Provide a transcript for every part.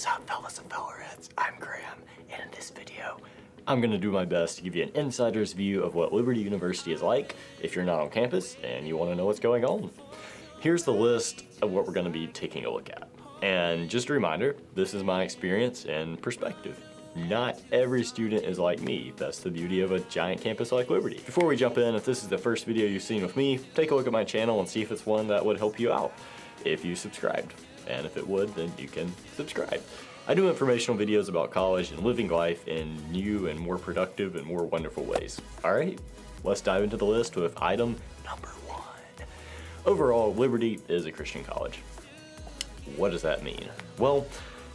What's up, fellas and fellerettes? I'm Graham, and in this video, I'm gonna do my best to give you an insider's view of what Liberty University is like if you're not on campus and you wanna know what's going on. Here's the list of what we're gonna be taking a look at. And just a reminder, this is my experience and perspective. Not every student is like me. That's the beauty of a giant campus like Liberty. Before we jump in, if this is the first video you've seen with me, take a look at my channel and see if it's one that would help you out if you subscribed. And if it would, then you can subscribe. I do informational videos about college and living life in new and more productive and more wonderful ways. All right, let's dive into the list with item number 1. Overall, Liberty is a Christian college. What does that mean? Well,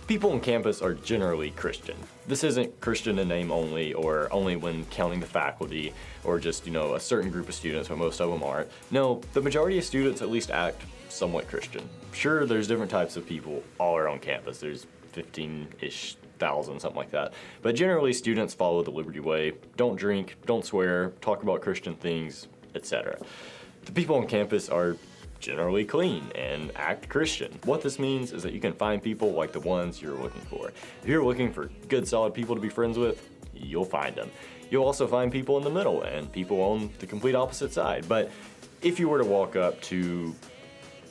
people on campus are generally Christian. This isn't Christian in name only, or only when counting the faculty, or just, a certain group of students, but most of them aren't. No, the majority of students at least act somewhat Christian. Sure, there's different types of people all around campus. There's 15-ish thousand, something like that. But generally, students follow the Liberty way. Don't drink, don't swear, talk about Christian things, etc. The people on campus are generally clean and act Christian. What this means is that you can find people like the ones you're looking for. If you're looking for good, solid people to be friends with, you'll find them. You'll also find people in the middle and people on the complete opposite side. But if you were to walk up to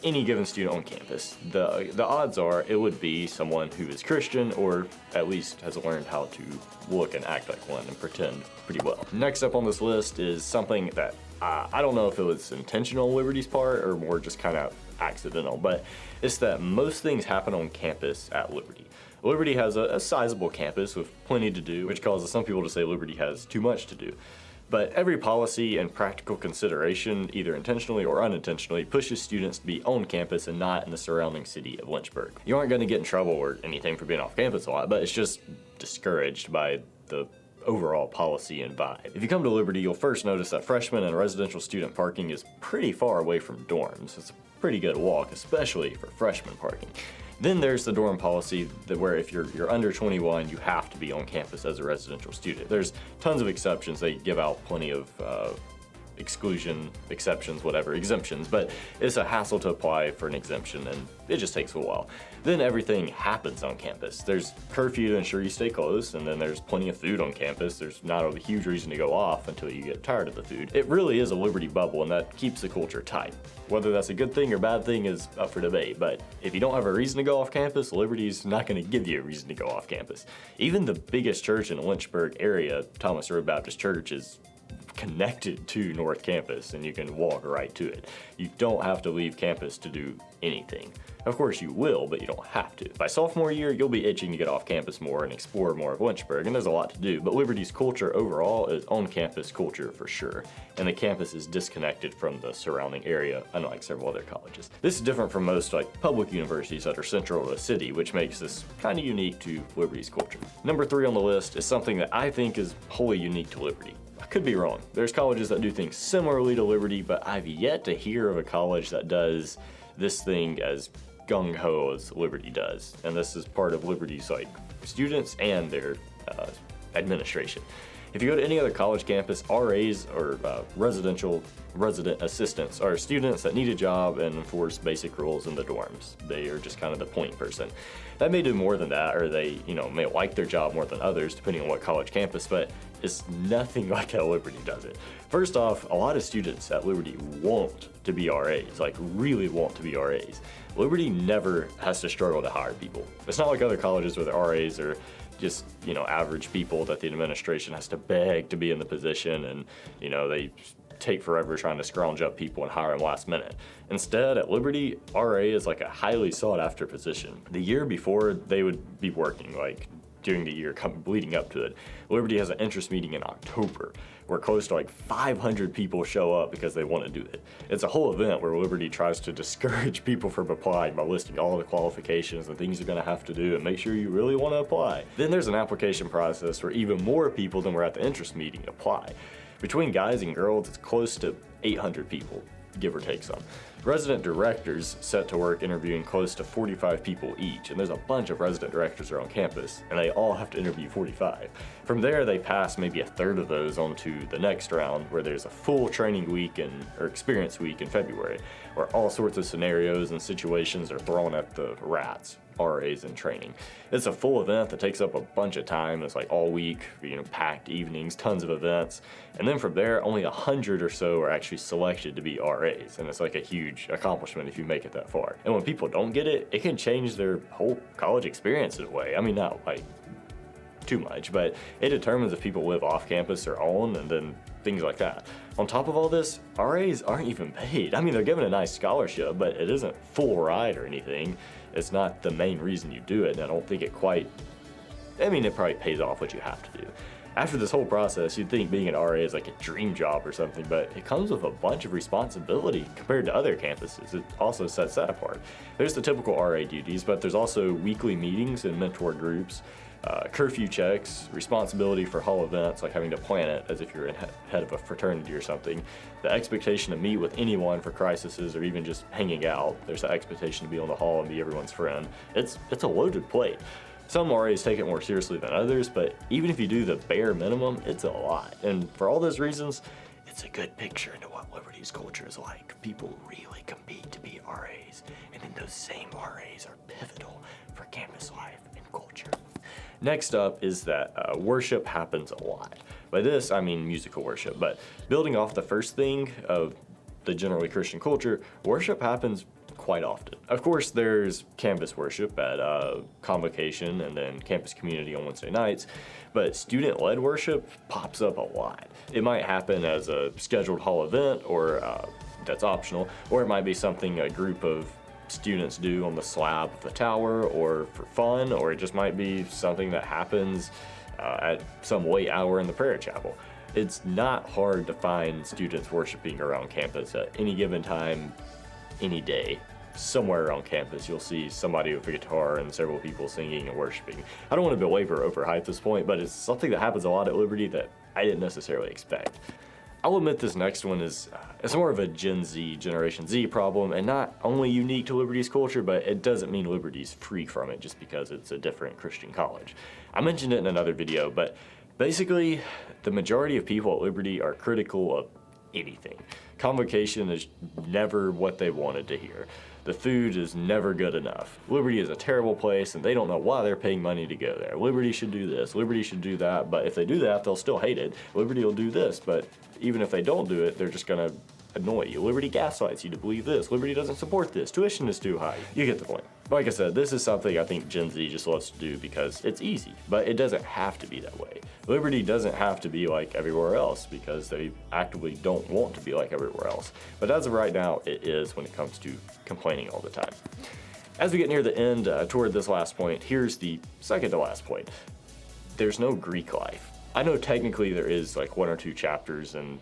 any given student on campus, the odds are it would be someone who is Christian or at least has learned how to look and act like one and pretend pretty well. Next up on this list is something that I don't know if it was intentional on Liberty's part or more just kind of accidental, but it's that most things happen on campus at Liberty. Liberty has a sizable campus with plenty to do, which causes some people to say Liberty has too much to do. But every policy and practical consideration, either intentionally or unintentionally, pushes students to be on campus and not in the surrounding city of Lynchburg. You aren't going to get in trouble or anything for being off campus a lot, but it's just discouraged by the overall policy and vibe. If you come to Liberty, you'll first notice that freshman and residential student parking is pretty far away from dorms. It's a pretty good walk, especially for freshman parking. Then there's the dorm policy that where if you're under 21, you have to be on campus as a residential student. There's tons of exceptions. They give out plenty of exemptions, but it's a hassle to apply for an exemption and it just takes a while. Then everything happens on campus. There's curfew to ensure you stay close, and then there's plenty of food on campus. There's not a huge reason to go off until you get tired of the food. It really is a Liberty bubble, and that keeps the culture tight. Whether that's a good thing or bad thing is up for debate, but if you don't have a reason to go off campus, Liberty's not going to give you a reason to go off campus. Even the biggest church in the Lynchburg area, Thomas Road Baptist Church, is connected to North Campus and you can walk right to it. You don't have to leave campus to do anything. Of course you will, but you don't have to. By sophomore year, you'll be itching to get off campus more and explore more of Lynchburg, and there's a lot to do, but Liberty's culture overall is on-campus culture for sure, and the campus is disconnected from the surrounding area, unlike several other colleges. This is different from most public universities that are central to the city, which makes this kind of unique to Liberty's culture. Number 3 on the list is something that I think is wholly unique to Liberty. I could be wrong. There's colleges that do things similarly to Liberty, but I've yet to hear of a college that does this thing as gung-ho as Liberty does. And this is part of Liberty's students and their administration. If you go to any other college campus, RAs or resident assistants are students that need a job and enforce basic rules in the dorms. They are just kind of the point person. That may do more than that, or they, may like their job more than others, depending on what college campus, but it's nothing like how Liberty does it. First off, a lot of students at Liberty want to be RAs, really want to be RAs. Liberty never has to struggle to hire people. It's not like other colleges where the RAs are just, average people that the administration has to beg to be in the position, and, they take forever trying to scrounge up people and hire them last minute. Instead, at Liberty, RA is a highly sought after position. The year before they would be working, during the year leading up to it, Liberty has an interest meeting in October where close to 500 people show up because they want to do it. It's a whole event where Liberty tries to discourage people from applying by listing all the qualifications and things you're going to have to do and make sure you really want to apply. Then there's an application process where even more people than were at the interest meeting apply. Between guys and girls, it's close to 800 people, give or take some. Resident directors set to work interviewing close to 45 people each, and there's a bunch of resident directors around campus, and they all have to interview 45. From there, they pass maybe a third of those on to the next round, where there's a full training week or experience week in February, where all sorts of scenarios and situations are thrown at the rats. RAs in training. It's a full event that takes up a bunch of time. It's like all week, packed evenings, tons of events. And then from there, only 100 or so are actually selected to be RAs. And it's like a huge accomplishment if you make it that far. And when people don't get it, it can change their whole college experience in a way. I mean, not like too much, but it determines if people live off campus or on, and then things like that. On top of all this, RAs aren't even paid. I mean, they're given a nice scholarship, but it isn't full ride or anything. It's not the main reason you do it, and I don't think it quite, it probably pays off what you have to do. After this whole process, you'd think being an RA is like a dream job or something, but it comes with a bunch of responsibility compared to other campuses. It also sets that apart. There's the typical RA duties, but there's also weekly meetings and mentor groups, curfew checks, responsibility for hall events, like having to plan it as if you're head of a fraternity or something, the expectation to meet with anyone for crises or even just hanging out. There's the expectation to be on the hall and be everyone's friend. It's a loaded plate. Some RAs take it more seriously than others, but even if you do the bare minimum, it's a lot. And for all those reasons, it's a good picture into what Liberty's culture is like. People really compete to be RAs, and then those same RAs are pivotal for campus life and culture. Next up is that worship happens a lot. By this, I mean musical worship, but building off the first thing of the generally Christian culture, worship happens quite often. Of course, there's campus worship at convocation and then campus community on Wednesday nights, but student-led worship pops up a lot. It might happen as a scheduled hall event, or that's optional, or it might be something a group of students do on the slab of the tower or for fun, or it just might be something that happens at some late hour in the prayer chapel. It's not hard to find students worshiping around campus at any given time, any day. Somewhere around campus you'll see somebody with a guitar and several people singing and worshiping. I don't want to belabor or overhype this point, but it's something that happens a lot at Liberty that I didn't necessarily expect. I'll admit this next one is it's more of a Generation Z problem, and not only unique to Liberty's culture, but it doesn't mean Liberty's free from it just because it's a different Christian college. I mentioned it in another video, but basically the majority of people at Liberty are critical of anything. Convocation is never what they wanted to hear. The food is never good enough. Liberty is a terrible place, and they don't know why they're paying money to go there. Liberty should do this, Liberty should do that, but if they do that, they'll still hate it. Liberty will do this, but even if they don't do it, they're just gonna annoy you. Liberty gaslights you to believe this. Liberty doesn't support this. Tuition is too high. You get the point. Like I said, this is something I think Gen Z just loves to do because it's easy, but it doesn't have to be that way. Liberty doesn't have to be like everywhere else because they actively don't want to be like everywhere else. But as of right now, it is when it comes to complaining all the time. As we get near the end, toward this last point, here's the second to last point. There's no Greek life. I know technically there is like 1 or 2 chapters, and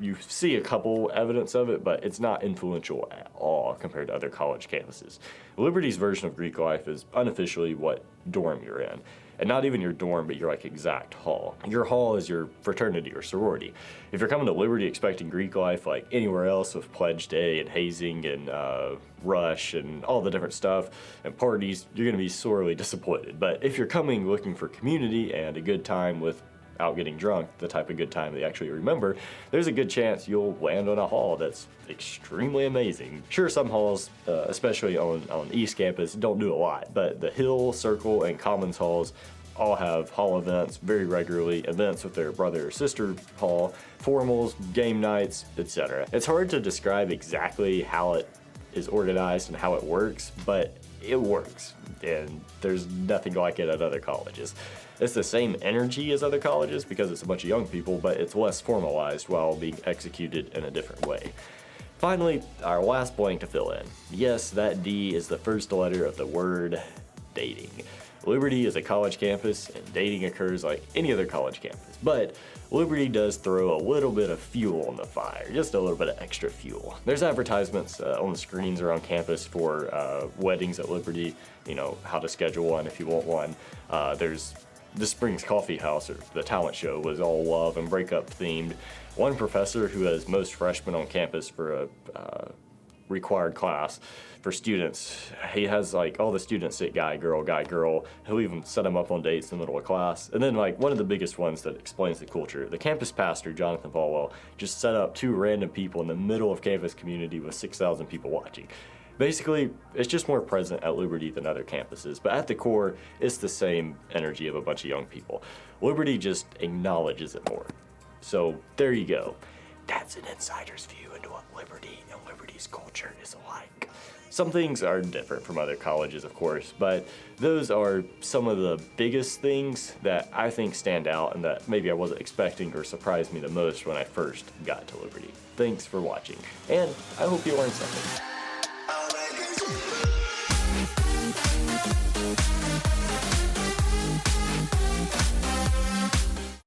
you see a couple evidence of it, but it's not influential at all compared to other college campuses. Liberty's version of Greek life is unofficially what dorm you're in. And not even your dorm, but your like exact hall. Your hall is your fraternity or sorority. If you're coming to Liberty expecting Greek life like anywhere else with pledge day and hazing and rush and all the different stuff and parties, you're gonna be sorely disappointed. But if you're coming looking for community and a good time without getting drunk, the type of good time they actually remember, there's a good chance you'll land on a hall that's extremely amazing. Sure, some halls, especially on East Campus, don't do a lot, but the Hill, Circle, and Commons halls all have hall events very regularly, events with their brother or sister hall, formals, game nights, etc. It's hard to describe exactly how it is organized and how it works, but it works, and there's nothing like it at other colleges. It's the same energy as other colleges because it's a bunch of young people, but it's less formalized while being executed in a different way. Finally, our last blank to fill in. Yes, that D is the first letter of the word dating. Liberty is a college campus, and dating occurs like any other college campus, but Liberty does throw a little bit of fuel on the fire, just a little bit of extra fuel. There's advertisements on the screens around campus for weddings at Liberty, how to schedule one if you want one. There's this spring's coffee house, or the talent show, was all love and breakup themed. One professor who has most freshmen on campus for a required class for students, he has like all the students sit guy, girl. He'll even set them up on dates in the middle of class. And then like one of the biggest ones that explains the culture, the campus pastor, Jonathan Falwell, just set up 2 random people in the middle of campus community with 6,000 people watching. Basically, it's just more present at Liberty than other campuses, but at the core, it's the same energy of a bunch of young people. Liberty just acknowledges it more. So there you go. That's an insider's view into what Liberty and Liberty's culture is like. Some things are different from other colleges, of course, but those are some of the biggest things that I think stand out and that maybe I wasn't expecting or surprised me the most when I first got to Liberty. Thanks for watching, and I hope you learned something.